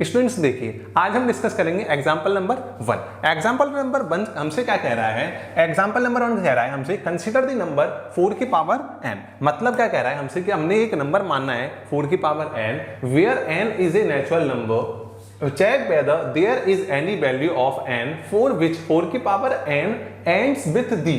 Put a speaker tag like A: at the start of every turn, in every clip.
A: Students देखिए, आज हम डिस्कस करेंगे एग्जांपल नंबर 1। एग्जांपल नंबर 1 हमसे क्या कह रहा है? एग्जांपल नंबर 1 कह रहा है हमसे कंसीडर द नंबर 4 की पावर n। मतलब क्या कह रहा है हमसे कि हमने एक नंबर मानना है 4 की power n, where n is a natural number, check whether there is any value of n for which 4 की power n ends with the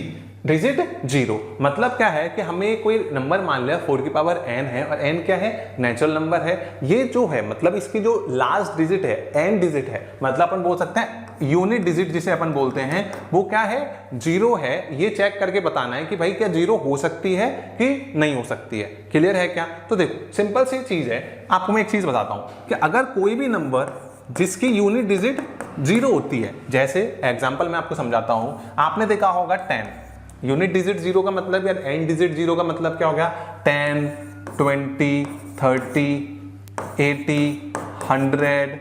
A: digit 0। मतलब क्या है कि हमें कोई नंबर मान लिया 4 की पावर n है और n क्या है? नेचुरल नंबर है। ये जो है मतलब इसकी जो लास्ट डिजिट है n डिजिट है, मतलब अपन बोल सकते हैं यूनिट डिजिट जिसे अपन बोलते हैं वो क्या है? 0 है। ये चेक करके बताना है कि भाई क्या 0 हो सकती है कि नहीं हो सकती है। क्लियर है क्या? तो देखो सिंपल सी चीज है, आपको मैं एक चीज बताता हूं कि अगर कोई भी नंबर जिसकी यूनिट डिजिट 0 होती है, जैसे एग्जांपल मैं आपको समझाता हूं, आपने देखा होगा 10 यूनिट डिजिट 0 का मतलब यार एंड डिजिट 0 का मतलब क्या हो गया? 10, 20, 30, 80, 100,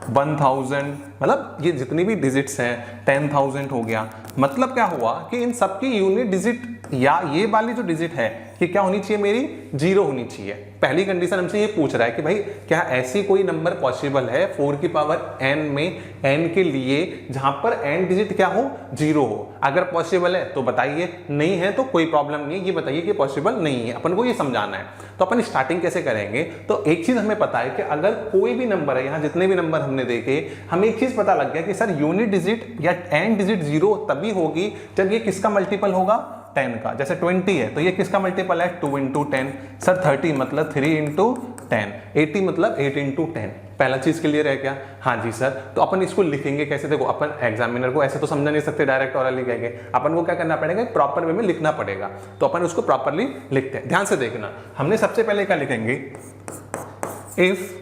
A: 1000, मतलब ये जितनी भी डिजिट्स हैं 10,000 हो गया। मतलब क्या हुआ कि इन सबकी यूनिट डिजिट या ये वाली जो डिजिट है कि क्या होनी चाहिए? मेरी 0 होनी चाहिए। पहली कंडीशन हमसे ये पूछ रहा है कि भाई क्या ऐसी कोई नंबर पॉसिबल है 4 की पावर n में n के लिए जहां पर n डिजिट क्या हो? 0 हो। अगर पॉसिबल है तो बताइए, नहीं है तो कोई प्रॉब्लम नहीं है, ये बताइए कि पॉसिबल नहीं है। अपन को ये समझाना है। तो अपन स्टार्टिंग कैसे करेंगे? तो एक चीज हमें पता है कि अगर कोई भी नंबर है, यहाँ जितने भी नंबर हमने देखे, हमें एक चीज पता लग गया कि सर यूनिट डिजिट या n डिजिट 0 तभी होगी जब ये किसका मल्टीपल होगा? 10 का। जैसे 20 है तो ये किसका मल्टीपल है? 2 इंटू 10। सर 30 मतलब 3 इंटू 10, 80 मतलब 8 इंटू 10। पहला चीज क्लियर है क्या? हाँ जी सर। तो अपन इसको लिखेंगे कैसे? देखो अपन एग्जामिनर को ऐसे तो समझा नहीं सकते डायरेक्ट ऑरली कहेंगे, अपन को क्या करना पड़ेगा? प्रॉपर वे में लिखना पड़ेगा। तो अपन उसको प्रॉपरली लिखते हैं। ध्यान से देखना, हमने सबसे पहले क्या लिखेंगे? If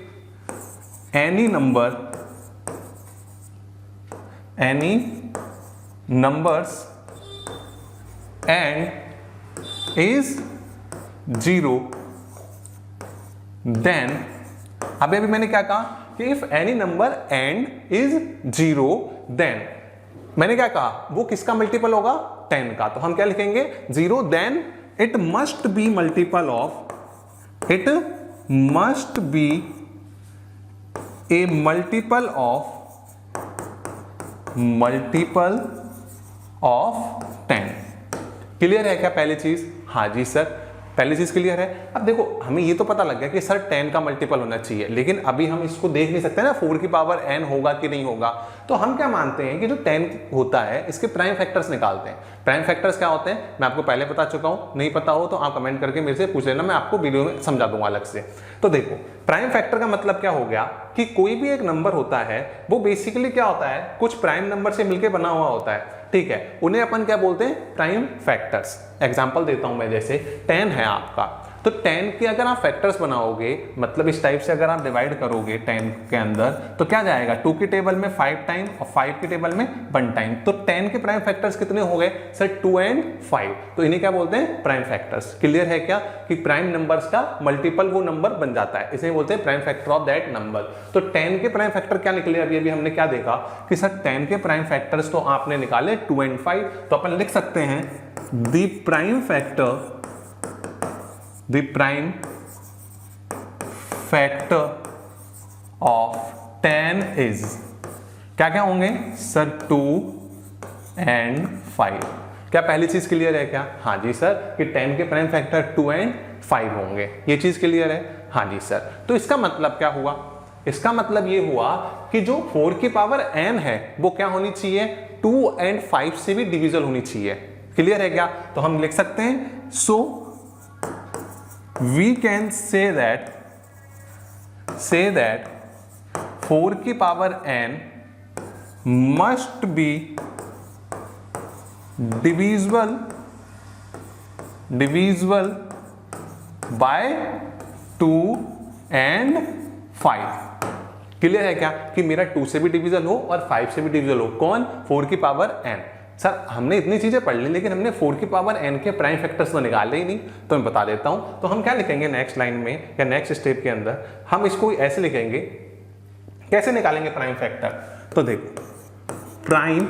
A: any numbers and is 0 then, अभी मैंने क्या कहा कि if any number and is 0 then मैंने क्या कहा? वो किसका मल्टीपल होगा? 10 का। तो हम क्या लिखेंगे? 0 then it must be multiple of, it must be a multiple of 10। Clear है क्या पहली चीज? हाँ जी सर, पहली चीज क्लियर है। अब देखो हमें ये तो पता लग गया कि सर 10 का मल्टीपल होना चाहिए, लेकिन अभी हम इसको देख नहीं सकते ना 4 की पावर n होगा कि नहीं होगा। तो हम क्या मानते हैं कि जो 10 होता है इसके प्राइम फैक्टर्स निकालते हैं। प्राइम फैक्टर्स क्या होते हैं मैं आपको पहले बता चुका हूं, नहीं पता हो तो आप कमेंट करके मेरे से पूछ लेना, मैं आपको वीडियो में समझा दूंगा अलग से। तो देखो प्राइम फैक्टर का मतलब क्या हो गया कि कोई भी एक नंबर होता है वो बेसिकली क्या होता है? कुछ प्राइम नंबर से मिलकर बना हुआ होता है। ठीक है, उन्हें अपन क्या बोलते हैं? Prime factors. एग्जांपल देता हूं मैं, जैसे 10 है आपका, तो 10 के अगर आप फैक्टर्स बनाओगे, मतलब इस टाइप से अगर आप डिवाइड करोगे 10 के अंदर, तो क्या जाएगा? 2 की टेबल में 5 टाइम और 5 की टेबल में 1 टाइम। तो 10 के प्राइम फैक्टर्स कितने हो गए? Sir 2 and 5। तो इन्हें क्या बोलते हैं? Prime factors. क्लियर है क्या कि प्राइम नंबर्स का मल्टीपल वो नंबर बन जाता है, इसे बोलते हैं prime factor of that number. तो 10 के प्राइम फैक्टर क्या निकले? अभी हमने क्या देखा कि सर 10 के प्राइम फैक्टर्स तो आपने निकाले 2 and 5। तो अपन लिख सकते हैं the prime factor of 10 is, क्या क्या होंगे सर? 2 and 5। क्या पहली चीज क्लियर है क्या? हाँ जी सर, कि 10 के प्राइम फैक्टर 2 and 5 होंगे। ये चीज क्लियर है? हाँ जी सर। तो इसका मतलब क्या हुआ? इसका मतलब ये हुआ कि जो 4 की पावर n है वो क्या होनी चाहिए? 2 and 5 से भी डिविजल होनी चाहिए। क्लियर है क्या? तो हम लिख सकते हैं so we can say that 4 की power n must be divisible by 2 and 5। Clear है क्या कि मेरा 2 से भी डिविजल हो और 5 से भी डिविजल हो। कौन? 4 की पावर n। सर हमने इतनी चीजें पढ़ ली, लेकिन हमने 4 की पावर n के प्राइम फैक्टर्स तो निकाले ही नहीं। तो मैं बता देता हूं। तो हम क्या लिखेंगे नेक्स्ट लाइन में या नेक्स्ट स्टेप के अंदर? हम इसको ऐसे लिखेंगे, कैसे निकालेंगे प्राइम फैक्टर? तो देखो प्राइम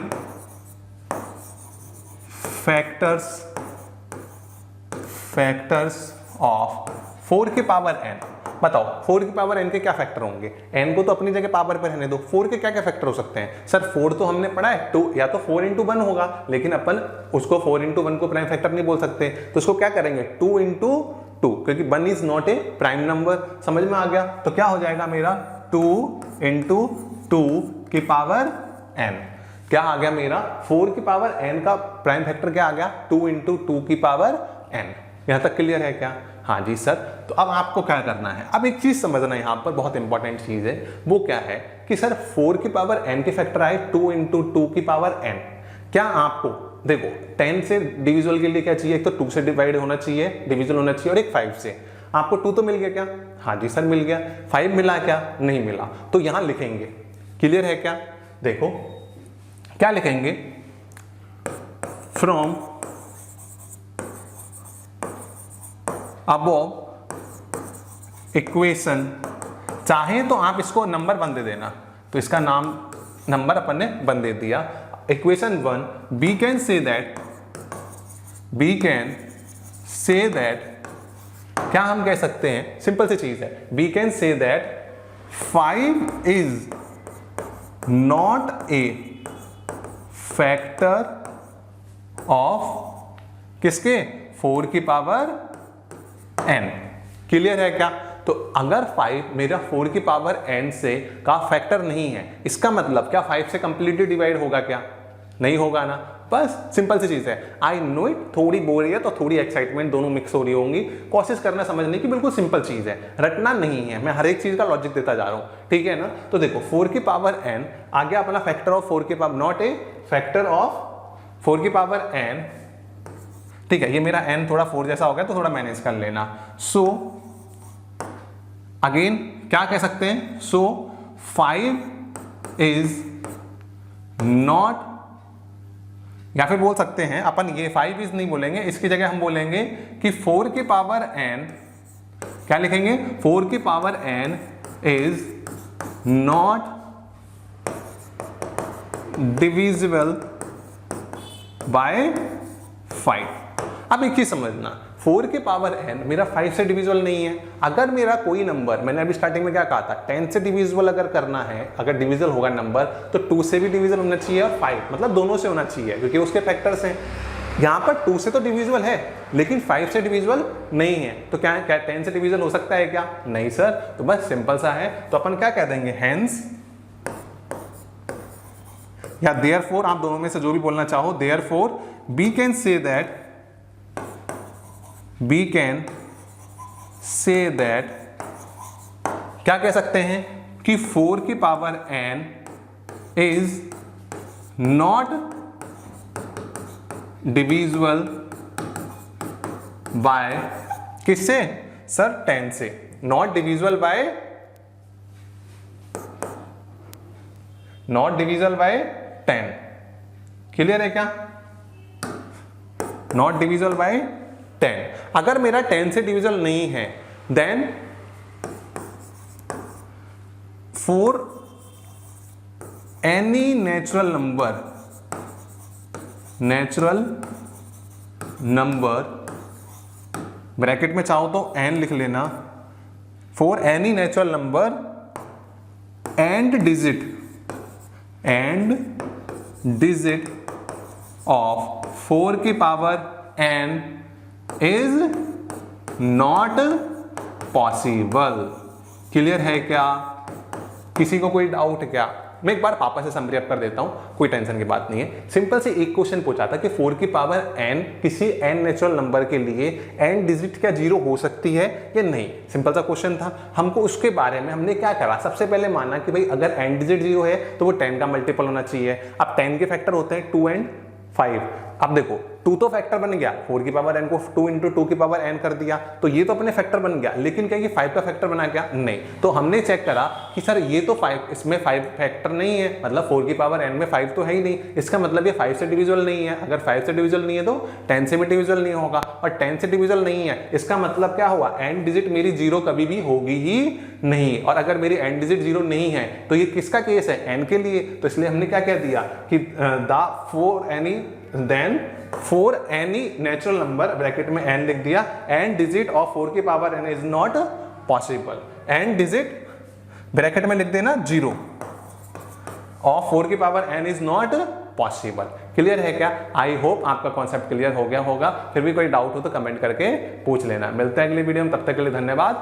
A: फैक्टर्स ऑफ 4 की पावर n। बताओ 4 की पावर n के क्या फैक्टर होंगे? n को तो अपनी जगह पावर पे रहने दो, 4 के क्या क्या फैक्टर हो सकते हैं? सर 4 तो हमने पढ़ा है, 2 या तो 4 इंटू 1 होगा, लेकिन अपन उसको 4 इंटू 1 को प्राइम फैक्टर नहीं बोल सकते, तो उसको क्या करेंगे 2 इंटू 2, क्योंकि 1 is not A prime number. समझ में आ गया? तो क्या हो जाएगा मेरा 2 इंटू 2 की पावर n। क्या आ गया मेरा 4 की पावर n का प्राइम फैक्टर क्या आ गया 2 इंटू 2 की पावर n। यहां तक क्लियर है क्या? हाँ जी सर। तो अब आपको क्या करना है, अब एक चीज समझना यहाँ पर बहुत इंपॉर्टेंट चीज है, वो क्या है कि सर 4 की पावर n के फैक्टर आए 2 इंटू 2 की पावर n। क्या आपको देखो 10 से डिविजिबल के लिए क्या चाहिए, एक तो 2 से डिवाइड होना चाहिए, डिविजिबल होना चाहिए, और एक 5 से। आपको 2 तो मिल गया क्या? हाँ जी सर मिल गया। 5 मिला क्या? नहीं मिला। तो यहां लिखेंगे, क्लियर है क्या? देखो क्या लिखेंगे, फ्रॉम अबव इक्वेशन, चाहे तो आप इसको नंबर 1 दे देना, तो इसका नाम नंबर अपन ने 1 दे दिया। Equation 1 we can say that क्या हम कह सकते हैं, सिंपल सी चीज है, we can say that 5 is not a factor of किसके 4 की पावर n। क्लियर है क्या? तो अगर 5 मेरा 4 की पावर n से का फैक्टर नहीं है, इसका मतलब क्या 5 से कंप्लीटली डिवाइड होगा क्या? नहीं होगा ना। बस सिंपल सी चीज है। आई नो इट, थोड़ी बोरियत और थोड़ी एक्साइटमेंट दोनों मिक्स हो रही होंगी, कोशिश करना समझने की, बिल्कुल सिंपल चीज है, रटना नहीं है, मैं हर एक चीज का लॉजिक देता जा रहा हूं, ठीक है ना। तो देखो 4 की पावर n आ गया अपना फैक्टर ऑफ 4 की power, not a factor of 4 की पावर n, ठीक है। ये मेरा n थोड़ा 4 जैसा हो गया तो थोड़ा मैनेज कर लेना। सो अगेन क्या कह सकते हैं, सो 5 इज नॉट, या फिर बोल सकते हैं अपन, ये 5 इज नहीं बोलेंगे, इसकी जगह हम बोलेंगे कि 4 की पावर n, क्या लिखेंगे 4 की power n is not divisible bye 5। अब एक चीज समझना, 4 की पावर n मेरा 5 से डिविजिबल नहीं है। अगर मेरा कोई नंबर, मैंने अभी स्टार्टिंग में क्या कहा था, 10 से डिविजिबल अगर करना है, अगर डिविजिबल होगा नंबर, तो 2 से भी डिविजिबल होना चाहिए और 5, मतलब दोनों से होना चाहिए, क्योंकि उसके फैक्टर्स हैं। यहाँ पर 2 से तो डिविजिबल है, लेकिन 5 से डिविजिबल नहीं है, तो क्या 10 से डिविजिबल हो सकता है क्या? नहीं सर। तो बस सिंपल सा है, तो अपन क्या कह देंगे, हेंस या देयरफॉर, आप दोनों में से जो भी बोलना चाहो, therefore we can say that क्या कह सकते हैं कि 4 की power n is not divisible by किससे सर? 10 से। Not divisible by 10। क्लियर है क्या? Not divisible by 10। अगर मेरा 10 से डिविजिबल नहीं है, then for any natural number, bracket में चाहो तो n लिख लेना, for any natural number and digit of 4 की power n is not possible. Clear है क्या? किसी को कोई डाउट क्या? मैं एक बार वापस से समरी अप कर देता हूं, कोई टेंशन की बात नहीं है। सिंपल से एक क्वेश्चन पूछा था कि 4 की पावर n किसी n नेचुरल नंबर के लिए n डिजिट क्या 0 हो सकती है या नहीं, सिंपल सा क्वेश्चन था। हमको उसके बारे में हमने क्या करा, सबसे पहले माना कि भाई अगर n डिजिट 0 है तो वो 10 का मल्टीपल होना चाहिए। अब 10 के फैक्टर होते हैं 2 एंड 5। अब देखो 2 तो फैक्टर बन गया, 4 की पावर n को 2 इंटू 2 की पावर n कर दिया, तो ये तो अपने फैक्टर बन गया, लेकिन क्या ये 5 का फैक्टर बना क्या? नहीं। तो हमने चेक करा कि सर ये तो 5, इसमें 5 फैक्टर नहीं है, मतलब 4 की पावर n में 5 तो है ही नहीं, इसका मतलब ये 5 से डिविजिबल नहीं है। अगर 5 से डिविजिबल नहीं है तो 10 से भी डिविजिबल नहीं होगा, और 10 से डिविजिबल नहीं है, इसका मतलब क्या हुआ, n डिजिट मेरी 0 कभी भी होगी ही नहीं। और अगर मेरी n डिजिट 0 नहीं है तो ये किसका केस है? n के लिए। तो इसलिए हमने क्या कह दिया कि for any natural number, bracket में n लिख दिया, एंड डिजिट ऑफ 4 की power n is not possible. n digit bracket में लिख देना 0 ऑफ 4 की power n is not possible. Clear है क्या? आई होप आपका कॉन्सेप्ट क्लियर हो गया होगा। फिर भी कोई डाउट हो तो कमेंट करके पूछ लेना। मिलते हैं अगली वीडियो में, तब तक के लिए धन्यवाद।